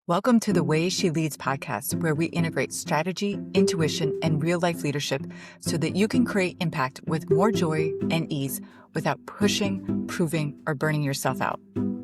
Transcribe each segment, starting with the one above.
Welcome to the Way She Leads podcast, where we integrate strategy, intuition, and real life leadership so that you can create impact with more joy and ease without pushing, proving, or burning yourself out.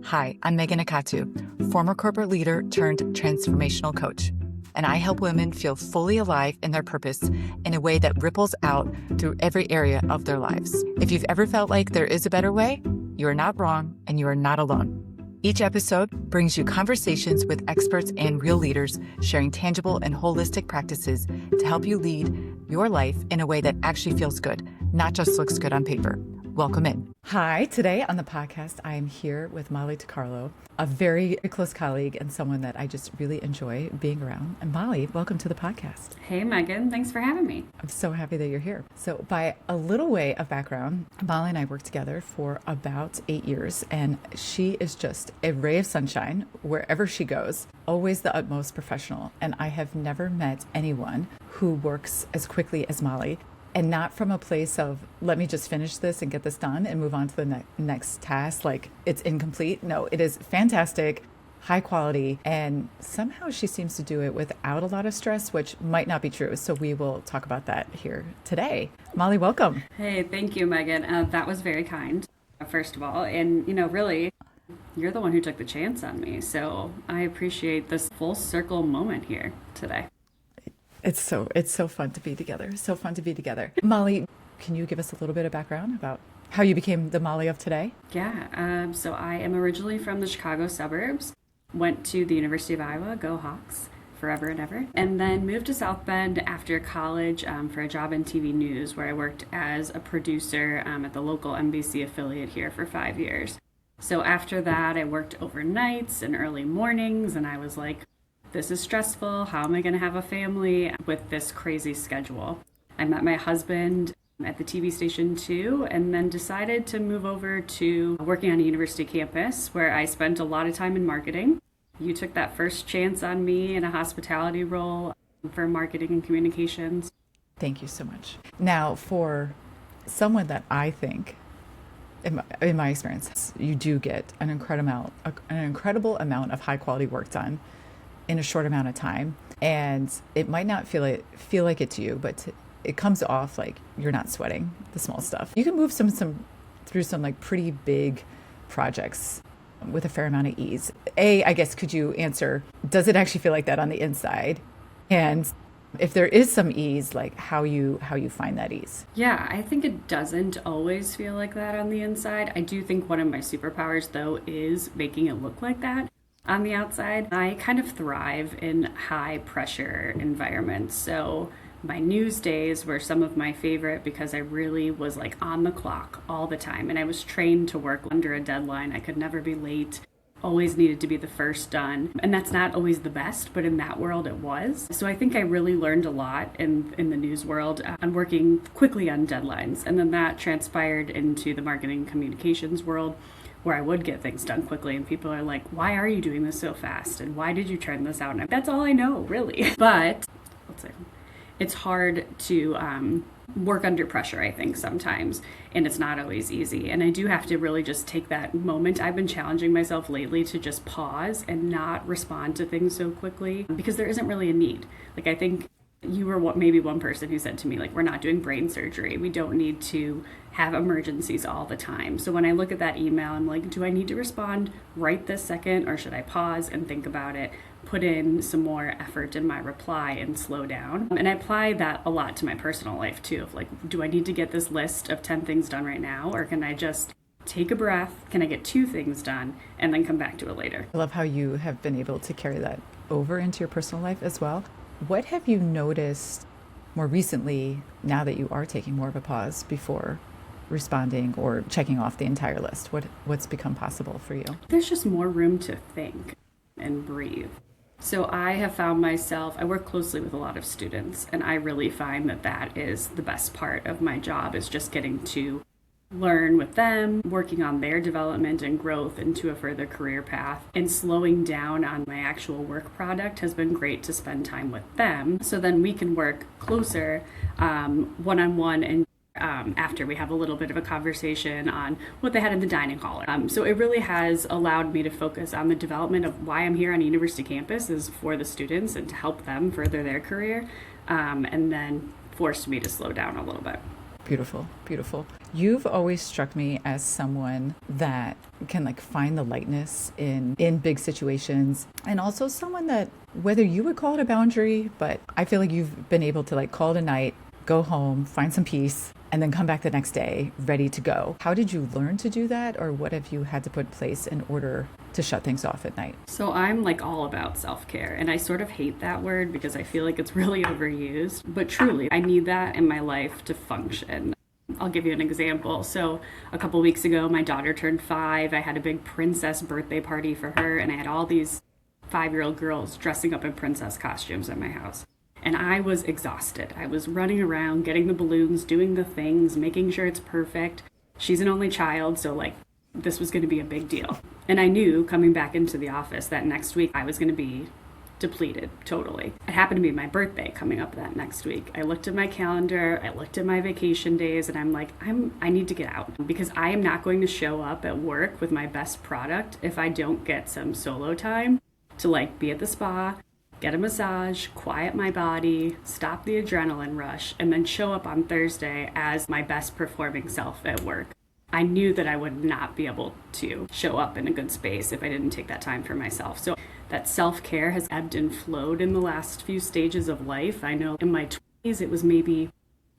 Hi, I'm Megan Akatu, former corporate leader turned transformational coach, and I help women feel fully alive in their purpose in a way that ripples out through every area of their lives. If you've ever felt like there is a better way, you are not wrong and you are not alone. Each episode brings you conversations with experts and real leaders sharing tangible and holistic practices to help you lead your life in a way that actually feels good, not just looks good on paper. Welcome in. Hi, today on the podcast, I am here with Molly Di Carlo, a very close colleague and someone that I just really enjoy being around. And Molly, welcome to the podcast. Hey, Megan. Thanks for having me. I'm so happy that you're here. So by a little way of background, Molly and I worked together for about 8 years, and she is just a ray of sunshine wherever she goes, always the utmost professional. And I have never met anyone who works as quickly as Molly. And not from a place of, let me just finish this and get this done and move on to the next task, like it's incomplete. No, it is fantastic, high quality, and somehow she seems to do it without a lot of stress, which might not be true. So we will talk about that here today. Molly, welcome. Hey, thank you, Megan. That was very kind, first of all. And, really, you're the one who took the chance on me. So I appreciate this full circle moment here today. It's so fun to be together. So fun to be together. Molly, can you give us a little bit of background about how you became the Molly of today? Yeah. So I am originally from the Chicago suburbs, went to the University of Iowa, go Hawks, forever and ever, and then moved to South Bend after college for a job in TV news, where I worked as a producer at the local NBC affiliate here for 5 years. So after that, I worked overnights and early mornings, and I was like, this is stressful. How am I going to have a family with this crazy schedule? I met my husband at the TV station too, and then decided to move over to working on a university campus where I spent a lot of time in marketing. You took that first chance on me in a hospitality role for marketing and communications. Thank you so much. Now, for someone that I think, in my experience, you do get an incredible amount of high quality work done in a short amount of time, and it might not feel like it to you, but it comes off like you're not sweating the small stuff. You can move through some like pretty big projects with a fair amount of ease. I guess, could you answer, does it actually feel like that on the inside? And if there is some ease, like how you find that ease? Yeah, I think it doesn't always feel like that on the inside. I do think one of my superpowers, though, is making it look like that on the outside. I kind of thrive in high pressure environments. So my news days were some of my favorite because I really was like on the clock all the time. And I was trained to work under a deadline. I could never be late, always needed to be the first done. And that's not always the best, but in that world it was. So I think I really learned a lot in the news world on working quickly on deadlines. And then that transpired into the marketing communications world, where I would get things done quickly, and people are like, why are you doing this so fast? And why did you turn this out? And that's all I know, really. But let's say it's hard to work under pressure, I think, sometimes, and it's not always easy. And I do have to really just take that moment. I've been challenging myself lately to just pause and not respond to things so quickly, because there isn't really a need. Like, I think you were maybe one person who said to me, like, we're not doing brain surgery. We don't need to have emergencies all the time. So when I look at that email, I'm like, do I need to respond right this second, or should I pause and think about it, put in some more effort in my reply and slow down? And I apply that a lot to my personal life too, of like, do I need to get this list of 10 things done right now, or can I just take a breath? Can I get 2 things done and then come back to it later? I love how you have been able to carry that over into your personal life as well. What have you noticed more recently, now that you are taking more of a pause before responding or checking off the entire list? What's become possible for you? There's just more room to think and breathe. So I have found myself, I work closely with a lot of students, and I really find that is the best part of my job, is just getting to learn with them, working on their development and growth into a further career path, and slowing down on my actual work product has been great to spend time with them. So then we can work closer one-on-one and after we have a little bit of a conversation on what they had in the dining hall. So it really has allowed me to focus on the development of why I'm here on a university campus is for the students and to help them further their career, and then forced me to slow down a little bit. Beautiful, beautiful. You've always struck me as someone that can like find the lightness in big situations, and also someone that, whether you would call it a boundary, but I feel like you've been able to like call it a night, go home, find some peace, and then come back the next day ready to go. How did you learn to do that, or what have you had to put in place in order to shut things off at night? So I'm like all about self-care, and I sort of hate that word because I feel like it's really overused, but truly I need that in my life to function. I'll give you an example. So a couple weeks ago, my daughter turned 5. I had a big princess birthday party for her, and I had all these 5-year-old girls dressing up in princess costumes at my house. And I was exhausted. I was running around, getting the balloons, doing the things, making sure it's perfect. She's an only child, so like this was going to be a big deal. And I knew coming back into the office that next week I was going to be depleted totally. It happened to be my birthday coming up that next week. I looked at my calendar, I looked at my vacation days, and I'm like, I need to get out because I am not going to show up at work with my best product if I don't get some solo time to like be at the spa, get a massage, quiet my body, stop the adrenaline rush, and then show up on Thursday as my best performing self at work. I knew that I would not be able to show up in a good space if I didn't take that time for myself. So that self-care has ebbed and flowed in the last few stages of life. I know in my 20s it was maybe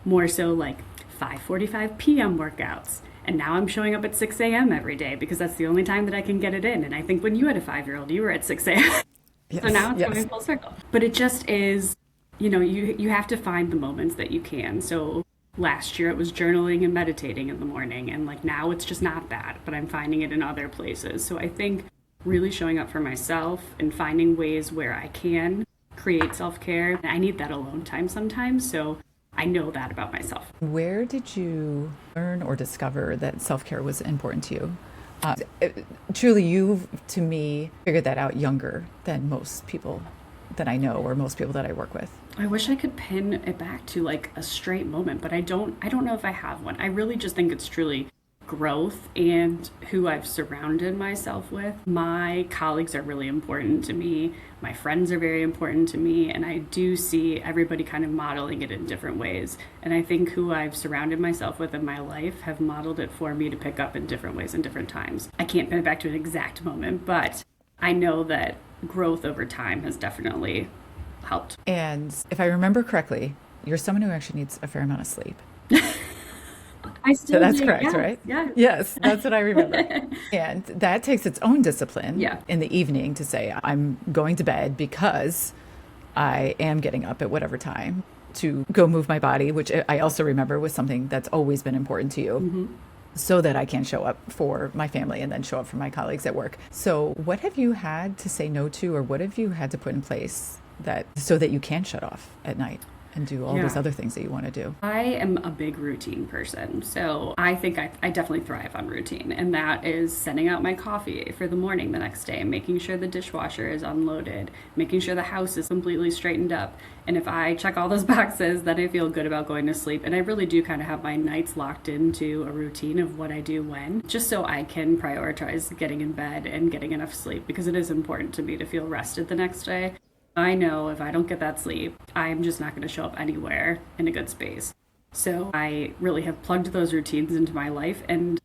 more so like 5:45 p.m. workouts. And now I'm showing up at 6 a.m. every day because that's the only time that I can get it in. And I think when you had a 5-year-old, you were at 6 a.m. Yes, so now it's yes. going full circle. But it just is, you have to find the moments that you can. So last year it was journaling and meditating in the morning. And like now it's just not that, but I'm finding it in other places. So I think really showing up for myself and finding ways where I can create self-care. I need that alone time sometimes. So I know that about myself. Where did you learn or discover that self-care was important to you? Truly, you, to me, figured that out younger than most people that I know or most people that I work with. I wish I could pin it back to like a straight moment, but I don't know if I have one. I really just think it's truly growth and who I've surrounded myself with. My colleagues are really important to me. My friends are very important to me. And I do see everybody kind of modeling it in different ways. And I think who I've surrounded myself with in my life have modeled it for me to pick up in different ways in different times. I can't pin it back to an exact moment, but I know that growth over time has definitely helped. And if I remember correctly, you're someone who actually needs a fair amount of sleep. I still So that's do, correct, yes, right? Yeah. Yes, that's what I remember. And that takes its own discipline Yeah. in the evening to say, I'm going to bed because I am getting up at whatever time to go move my body, which I also remember was something that's always been important to you. Mm-hmm. So that I can show up for my family and then show up for my colleagues at work. So what have you had to say no to, or what have you had to put in place that so that you can shut off at night and do all these other things that you want to do? I am a big routine person. So I think I definitely thrive on routine. And that is sending out my coffee for the morning the next day, making sure the dishwasher is unloaded, making sure the house is completely straightened up. And if I check all those boxes, then I feel good about going to sleep. And I really do kind of have my nights locked into a routine of what I do when, just so I can prioritize getting in bed and getting enough sleep, because it is important to me to feel rested the next day. I know if I don't get that sleep, I'm just not going to show up anywhere in a good space. So I really have plugged those routines into my life. And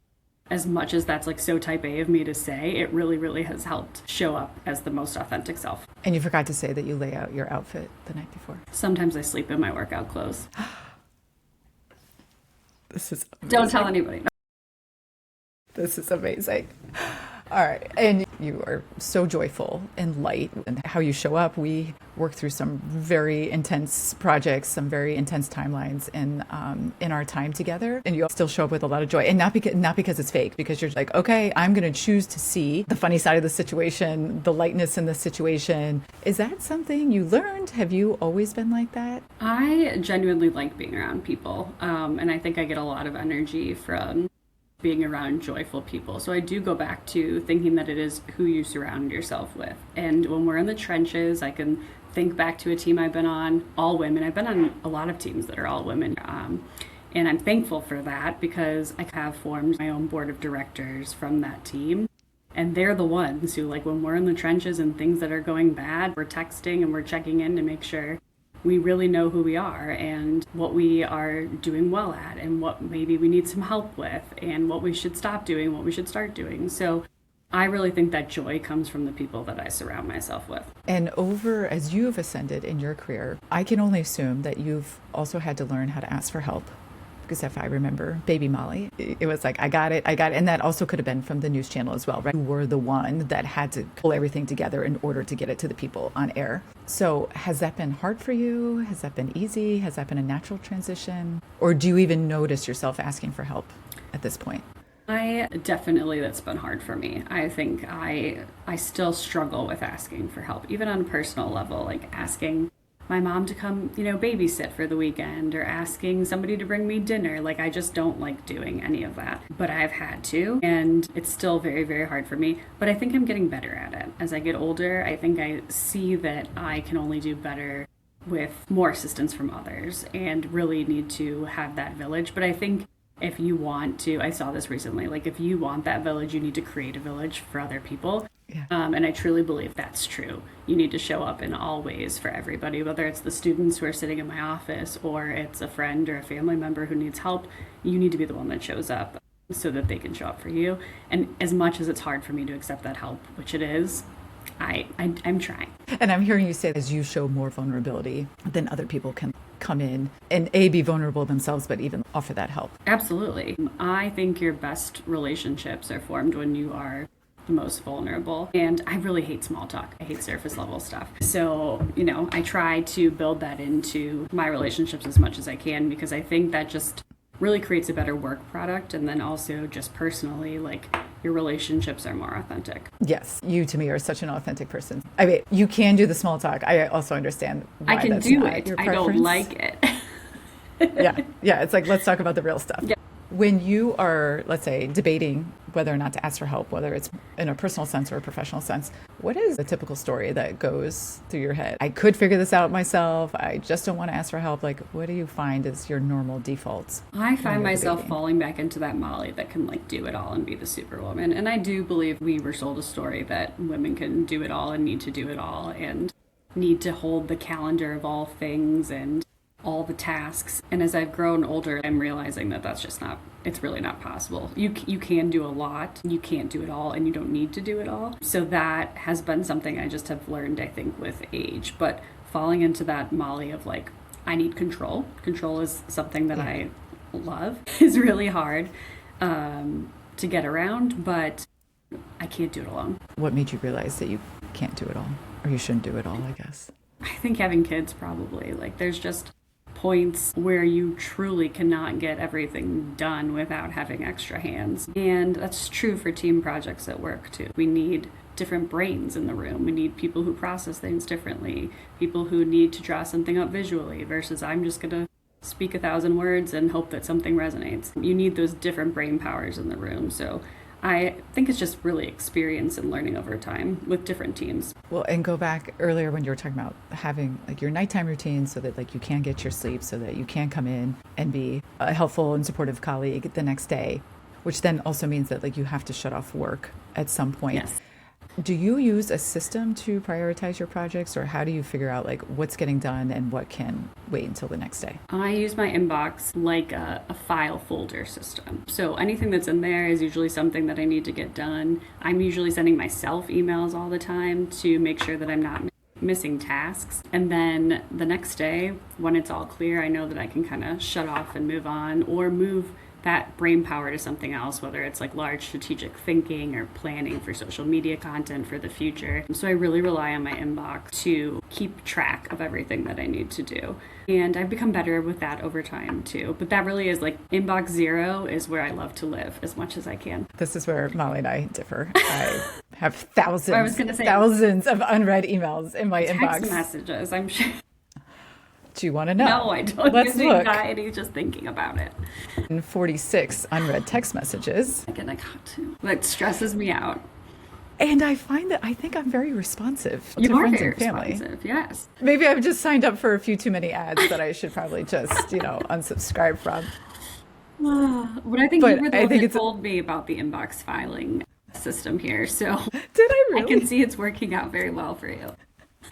as much as that's like so type A of me to say, it really, really has helped show up as the most authentic self. And you forgot to say that you lay out your outfit the night before. Sometimes I sleep in my workout clothes. This is amazing. Don't tell anybody. No. This is amazing. All right. And you are so joyful and light, and how you show up. We work through some very intense projects, some very intense timelines in our time together. And you still show up with a lot of joy, and not because it's fake, because you're like, okay, I'm going to choose to see the funny side of the situation, the lightness in the situation. Is that something you learned? Have you always been like that? I genuinely like being around people. And I think I get a lot of energy from being around joyful people. So I do go back to thinking that it is who you surround yourself with. And when we're in the trenches, I can think back to a team I've been on, all women. I've been on a lot of teams that are all women. And I'm thankful for that because I have formed my own board of directors from that team. And they're the ones who, like, when we're in the trenches and things that are going bad, we're texting and we're checking in to make sure we really know who we are and what we are doing well at and what maybe we need some help with and what we should stop doing, what we should start doing. So I really think that joy comes from the people that I surround myself with. And over as you've ascended in your career, I can only assume that you've also had to learn how to ask for help. Because if I remember baby Molly, it was like, I got it. And that also could have been from the news channel as well, right? You were the one that had to pull everything together in order to get it to the people on air. So has that been hard for you? Has that been easy? Has that been a natural transition? Or do you even notice yourself asking for help at this point? Definitely, that's been hard for me. I think I still struggle with asking for help, even on a personal level, like asking my mom to come, babysit for the weekend or asking somebody to bring me dinner. Like, I just don't like doing any of that, but I've had to, and it's still very, very hard for me. But I think I'm getting better at it. As I get older, I think I see that I can only do better with more assistance from others and really need to have that village. But I think if you want to, I saw this recently, like if you want that village, you need to create a village for other people. Yeah. And I truly believe that's true. You need to show up in all ways for everybody, whether it's the students who are sitting in my office or it's a friend or a family member who needs help. You need to be the one that shows up so that they can show up for you. And as much as it's hard for me to accept that help, which it is, I'm trying. And I'm hearing you say as you show more vulnerability, then other people can come in and be vulnerable themselves, but even offer that help. Absolutely. I think your best relationships are formed when you are the most vulnerable. And I really hate small talk. I hate surface level stuff. So, I try to build that into my relationships as much as I can, because I think that just really creates a better work product. And then also just personally, like, your relationships are more authentic. Yes. You to me are such an authentic person. I mean, you can do the small talk. I also understand why I can that's do not it. your I preference. don't like it. Yeah. It's like, let's talk about the real stuff. Yeah. When you are, let's say, debating whether or not to ask for help, whether it's in a personal sense or a professional sense, what is the typical story that goes through your head? I could figure this out myself. I just don't want to ask for help. Like, what do you find is your normal defaults? I find myself falling back into that Molly that can do it all and be the superwoman. And I do believe we were sold a story that women can do it all and need to do it all and need to hold the calendar of all things and all the tasks. And as I've grown older, I'm realizing that that's just it's really not possible. You can do a lot, you can't do it all, and you don't need to do it all. So that has been something I just have learned, I think, with age. But falling into that Molly of like, I need control. Control is something that I love. It's really hard to get around, but I can't do it alone. What made you realize that you can't do it all, or you shouldn't do it all, I guess? I think having kids probably. Like, there's just points where you truly cannot get everything done without having extra hands. And that's true for team projects at work too. We need different brains in the room. We need people who process things differently, people who need to draw something up visually versus I'm just going to speak 1,000 words and hope that something resonates. You need those different brain powers in the room. So I think it's just really experience and learning over time with different teams. Well, and go back earlier when you were talking about having like your nighttime routine so that like you can get your sleep, so that you can come in and be a helpful and supportive colleague the next day, which then also means that like you have to shut off work at some point. Yes. Do you use a system to prioritize your projects, or how do you figure out like what's getting done and what can wait until the next day? I use my inbox like a file folder system. So anything that's in there is usually something that I need to get done. I'm usually sending myself emails all the time to make sure that I'm not missing tasks. And then the next day, when it's all clear, I know that I can kind of shut off and move on, or move that brain power to something else, whether it's like large strategic thinking or planning for social media content for the future. So I really rely on my inbox to keep track of everything that I need to do. And I've become better with that over time too. But that really is like inbox zero is where I love to live as much as I can. This is where Molly and I differ. I have thousands of unread emails in my inbox. Text messages, I'm sure. Do you want to know? No, I don't. Let's get look. Anxiety just thinking about it. And 46 unread text messages. Again, I got to. That stresses me out. And I find that I think I'm very responsive to You are friends very and family. responsive, yes. Maybe I've just signed up for a few too many ads that I should probably just, unsubscribe from. But I think you But were the I one think that it's, told me about the inbox filing system here, so did I I can really? see it's working out very well for you.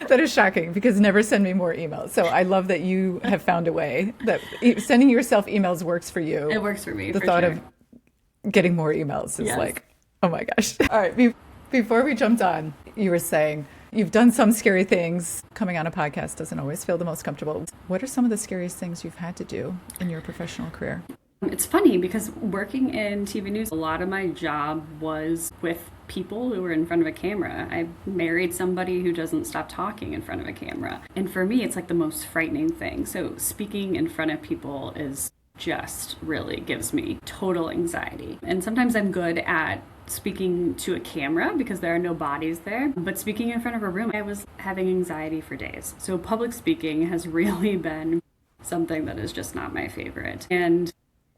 That is shocking because never send me more emails. So I love that you have found a way that sending yourself emails works for you. It works for me The for thought sure. of getting more emails is Yes. like, oh my gosh. All right. Before we jumped on, you were saying you've done some scary things. Coming on a podcast doesn't always feel the most comfortable. What are some of the scariest things you've had to do in your professional career? It's funny because working in TV news, a lot of my job was with people who were in front of a camera. I married somebody who doesn't stop talking in front of a camera. And for me, it's like the most frightening thing. So speaking in front of people is just really gives me total anxiety. And sometimes I'm good at speaking to a camera because there are no bodies there. But speaking in front of a room, I was having anxiety for days. So public speaking has really been something that is just not my favorite. And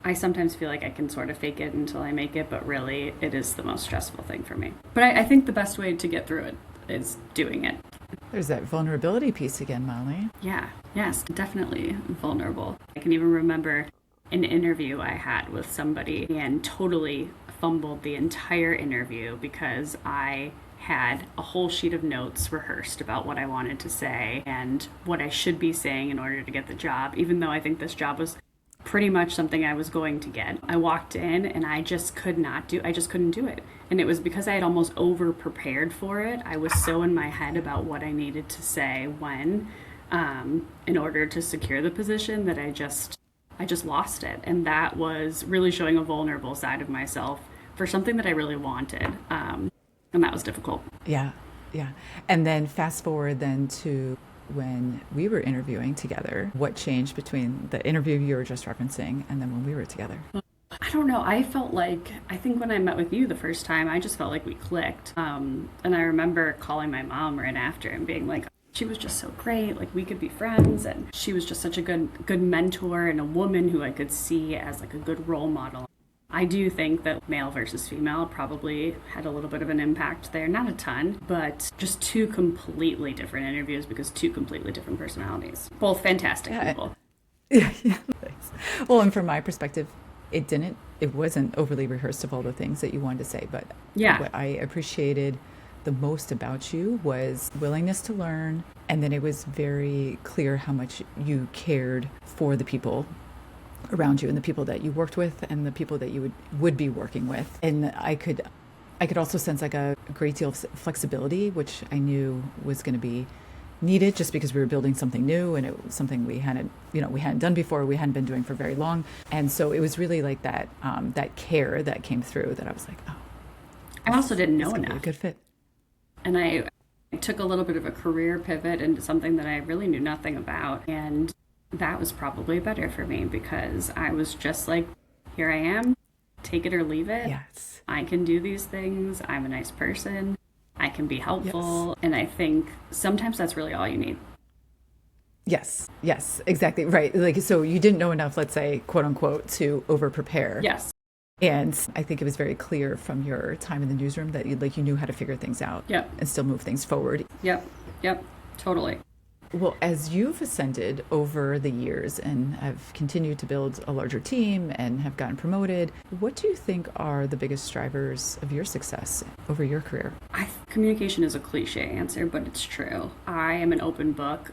I sometimes feel like I can sort of fake it until I make it, but really it is the most stressful thing for me. But I think the best way to get through it is doing it. There's that vulnerability piece again, Molly. Yeah, yes, definitely vulnerable. I can even remember an interview I had with somebody and totally fumbled the entire interview because I had a whole sheet of notes rehearsed about what I wanted to say and what I should be saying in order to get the job, even though I think this job was pretty much something I was going to get. I walked in and I just couldn't do it. And it was because I had almost over prepared for it. I was so in my head about what I needed to say when, in order to secure the position that I just lost it. And that was really showing a vulnerable side of myself for something that I really wanted. And that was difficult. Yeah, yeah. And then fast forward then to when we were interviewing together. What changed between the interview you were just referencing and then when we were together? I don't know. I think when I met with you the first time, I just felt like we clicked. And I remember calling my mom right after and being like, she was just so great. Like we could be friends. And she was just such a good mentor and a woman who I could see as like a good role model. I do think that male versus female probably had a little bit of an impact there. Not a ton, but just two completely different interviews because two completely different personalities. Both fantastic people. Yeah, yeah. Thanks. Well, and from my perspective, it wasn't overly rehearsed of all the things that you wanted to say, but Yeah. what I appreciated the most about you was willingness to learn. And then it was very clear how much you cared for the people around you and the people that you worked with and the people that you would be working with. And I could also sense like a great deal of flexibility, which I knew was going to be needed just because we were building something new and it was something we hadn't done before, we hadn't been doing for very long. And so it was really like that that care that came through that I was like, oh, I also didn't know it's gonna be a enough. good fit. And I took a little bit of a career pivot into something that I really knew nothing about. And that was probably better for me because I was just like, here I am, take it or leave it. Yes. I can do these things. I'm a nice person. I can be helpful. Yes. And I think sometimes that's really all you need. Yes. Yes. Exactly. Right. Like, so you didn't know enough, let's say, quote unquote, to over prepare. Yes. And I think it was very clear from your time in the newsroom that you knew how to figure things out Yep. and still move things forward. Yep. Yep. Totally. Well, as you've ascended over the years and have continued to build a larger team and have gotten promoted, what do you think are the biggest drivers of your success over your career? Communication is a cliche answer, but it's true. I am an open book.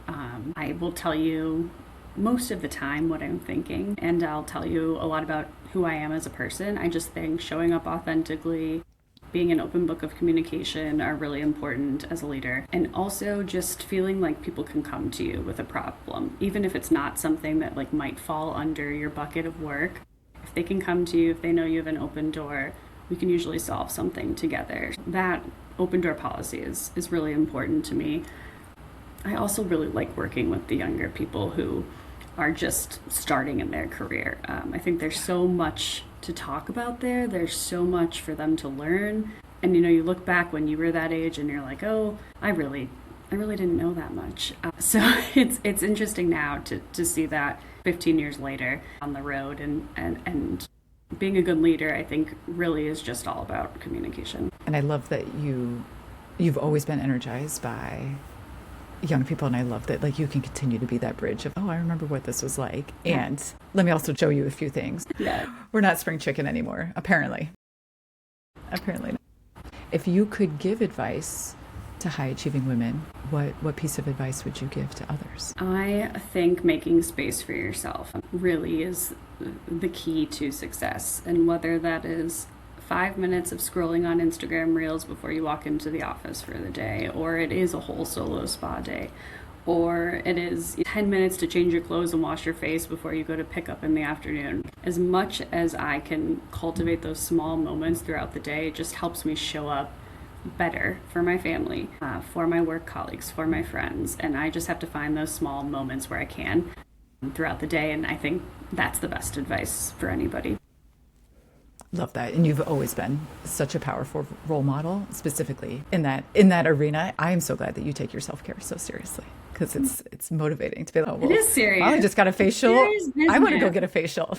I will tell you most of the time what I'm thinking, and I'll tell you a lot about who I am as a person. I just think showing up authentically, being an open book of communication are really important as a leader. And also just feeling like people can come to you with a problem, even if it's not something that like might fall under your bucket of work. If they can come to you, if they know you have an open door, we can usually solve something together. That open door policy is really important to me. I also really like working with the younger people who are just starting in their career. I think there's so much to talk about there. There's so much for them to learn. And you look back when you were that age and you're like, oh, I really didn't know that much. So it's interesting now to see that 15 years later on the road and being a good leader, I think really is just all about communication. And I love that you've always been energized by young people, and I love that, like, you can continue to be that bridge of, oh, I remember what this was like. Yeah. And let me also show you a few things. Yeah. We're not spring chicken anymore, apparently. Apparently not. If you could give advice to high-achieving women, what piece of advice would you give to others? I think making space for yourself really is the key to success. And whether that is 5 minutes of scrolling on Instagram Reels before you walk into the office for the day, or it is a whole solo spa day, or it is 10 minutes to change your clothes and wash your face before you go to pick up in the afternoon. As much as I can cultivate those small moments throughout the day, it just helps me show up better for my family, for my work colleagues, for my friends. And I just have to find those small moments where I can throughout the day. And I think that's the best advice for anybody. Love that. And you've always been such a powerful role model, specifically in that arena. I am so glad that you take your self-care so seriously, because it's motivating to be like, oh, well, it is serious. I just got a facial. I want to go get a facial.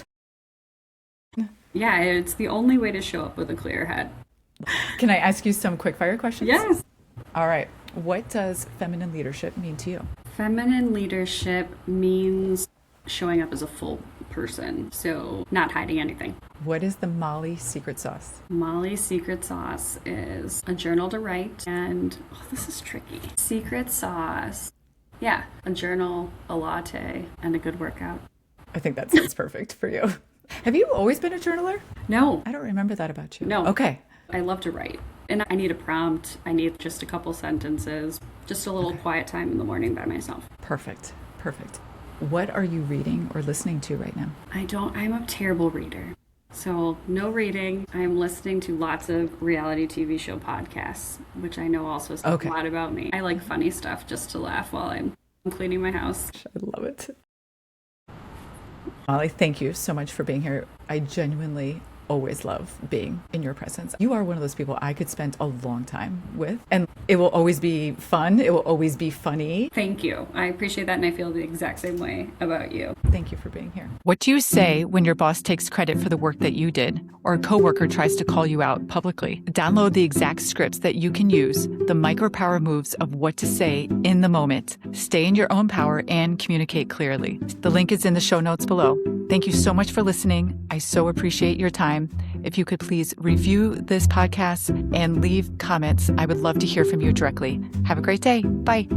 Yeah, it's the only way to show up with a clear head. Can I ask you some quick fire questions? Yes. All right. What does feminine leadership mean to you? Feminine leadership means showing up as a full person, so not hiding anything. What is the Molly secret sauce? Molly's secret sauce is a journal to write, and this is tricky. Secret sauce. Yeah, a journal, a latte, and a good workout. I think that sounds perfect for you. Have you always been a journaler? No. I don't remember that about you. No. Okay. I love to write, and I need a prompt. I need just a couple sentences, just a little quiet time in the morning by myself. Perfect. What are you reading or listening to right now? I'm a terrible reader. So no reading. I'm listening to lots of reality TV show podcasts, which I know also says a lot about me. I like funny stuff just to laugh while I'm cleaning my house. I love it. Molly, thank you so much for being here. I genuinely always love being in your presence. You are one of those people I could spend a long time with, and it will always be fun. It will always be funny. Thank you. I appreciate that, and I feel the exact same way about you. Thank you for being here. What do you say when your boss takes credit for the work that you did, or a coworker tries to call you out publicly? Download the exact scripts that you can use, the micro power moves of what to say in the moment. Stay in your own power and communicate clearly. The link is in the show notes below. Thank you so much for listening. I so appreciate your time. If you could please review this podcast and leave comments, I would love to hear from you directly. Have a great day. Bye.